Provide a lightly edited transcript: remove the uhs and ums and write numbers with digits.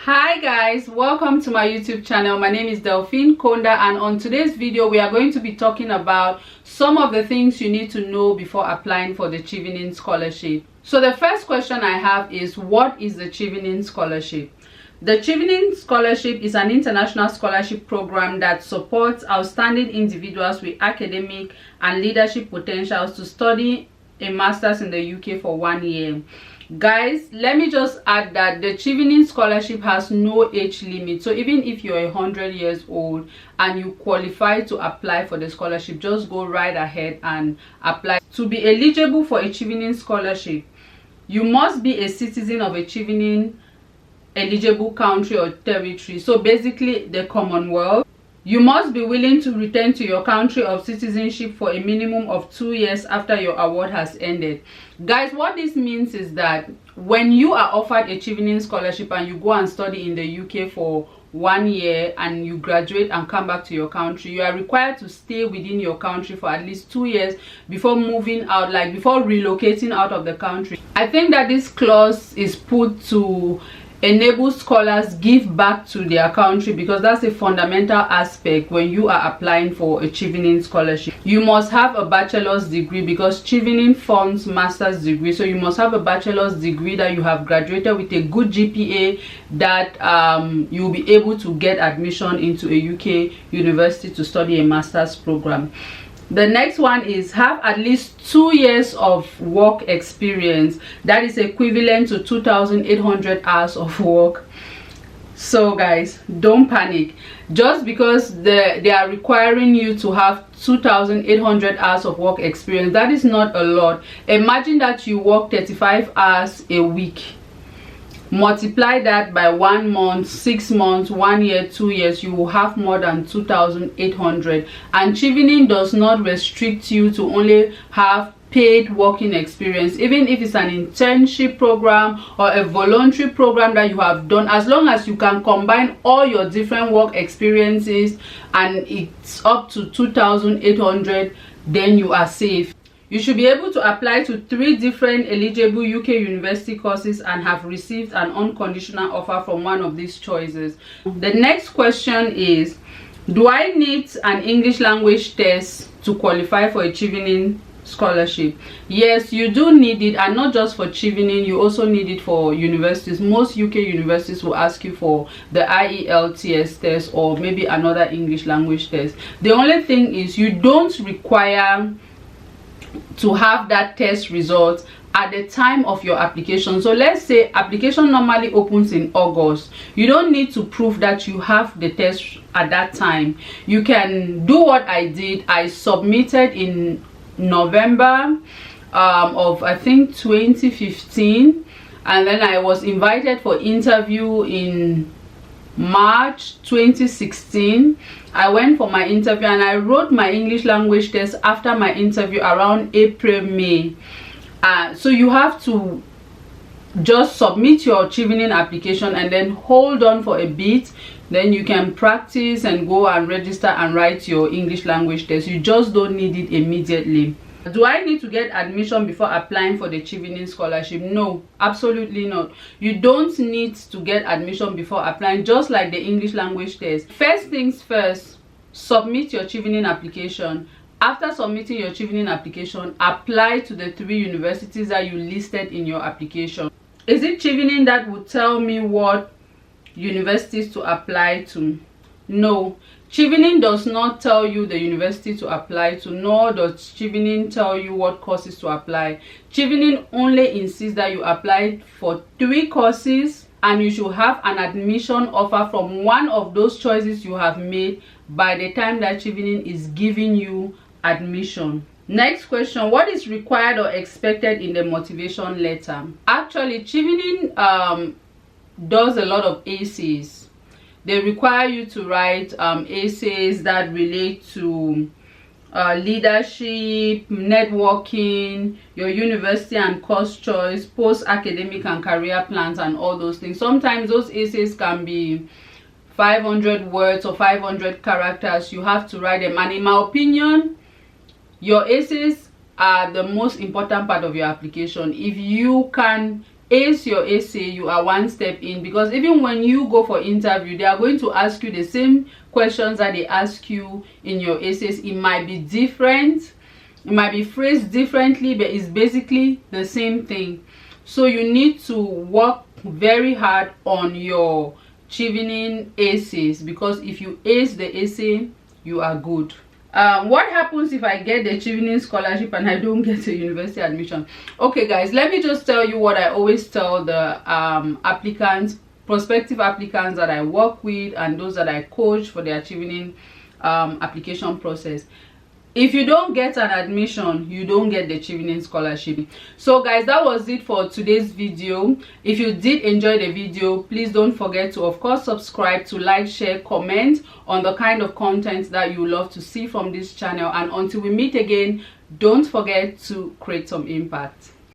Hi guys, welcome to my YouTube channel. My name is Delphine Konda, and on today's video we are going to be talking about some of the things you need to know before applying for the Chevening Scholarship. So the first question I have is, what is the Chevening Scholarship? The Chevening Scholarship is an international scholarship program that supports outstanding individuals with academic and leadership potentials to study a master's in the UK for 1 year. Guys, let me just add that the Chevening Scholarship has no age limit. So even if you're 100 years old and you qualify to apply for the scholarship, just go right ahead and apply. To be eligible for a Chevening Scholarship, you must be a citizen of a Chevening eligible country or territory, so basically the Commonwealth. You must be willing to return to your country of citizenship for a minimum of 2 years after your award has ended. Guys, what this means is that when you are offered a Chevening Scholarship and you go and study in the UK for 1 year and you graduate and come back to your country, you are required to stay within your country for at least 2 years before moving out, like before relocating out of the country. I think that this clause is put to enable scholars give back to their country, because that's a fundamental aspect when you are applying for a Chevening Scholarship. You must have a bachelor's degree, because Chevening funds master's degree, so you must have a bachelor's degree that you have graduated with a good GPA, that you'll be able to get admission into a UK university to study a master's program. The next one is have at least 2 years of work experience. That is equivalent to 2,800 hours of work. So guys, don't panic. Just because they are requiring you to have 2,800 hours of work experience, that is not a lot. Imagine that you work 35 hours a week. Multiply that by 1 month, 6 months, 1 year, 2 years, you will have more than 2,800. And Chevening does not restrict you to only have paid working experience. Even if it's an internship program or a voluntary program that you have done, as long as you can combine all your different work experiences and it's up to 2,800, then you are safe. You should be able to apply to 3 different eligible UK university courses and have received an unconditional offer from one of these choices. The next question is, do I need an English language test to qualify for a Chevening Scholarship? Yes, you do need it, and not just for Chevening, you also need it for universities. Most UK universities will ask you for the IELTS test or maybe another English language test. The only thing is, you don't require to have that test result at the time of your application. So let's say application normally opens in August. You don't need to prove that you have the test at that time. You can do what I did. I submitted in November of I think 2015, and then I was invited for interview in March 2016. I went for my interview and I wrote my English language test after my interview around April, May. So you have to just submit your Chevening application and then hold on for a bit. Then you can practice and go and register and write your English language test. You just don't need it immediately. Do I need to get admission before applying for the Chevening Scholarship? No, absolutely not. You don't need to get admission before applying, just like the English language test. First things first, submit your Chevening application. After submitting your Chevening application, apply to the 3 universities that you listed in your application. Is it Chevening that will tell me what universities to apply to? No. Chevening does not tell you the university to apply to, nor does Chevening tell you what courses to apply. Chevening only insists that you apply for 3 courses and you should have an admission offer from one of those choices you have made by the time that Chevening is giving you admission. Next question, what is required or expected in the motivation letter? Actually, Chevening does a lot of essays. They require you to write essays that relate to leadership, networking, your university and course choice, post-academic and career plans, and all those things. Sometimes those essays can be 500 words or 500 characters. You have to write them, and in my opinion, your essays are the most important part of your application. If you can ace your essay, you are one step in, because even when you go for interview, they are going to ask you the same questions that they ask you in your essays. It might be different, it might be phrased differently, but it's basically the same thing. So you need to work very hard on your chevening essays, because if you ace the essay, you are good. What happens if I get the chevening scholarship and I don't get a university admission? Okay guys, let me just tell you what I always tell the applicants, prospective applicants that I work with and those that I coach for their chevening application process. If you don't get an admission, you don't get the chevening scholarship. So guys, that was it for today's video. If you did enjoy the video, please don't forget to of course subscribe, to like, share, comment on the kind of content that you love to see from this channel. And until we meet again, don't forget to create some impact.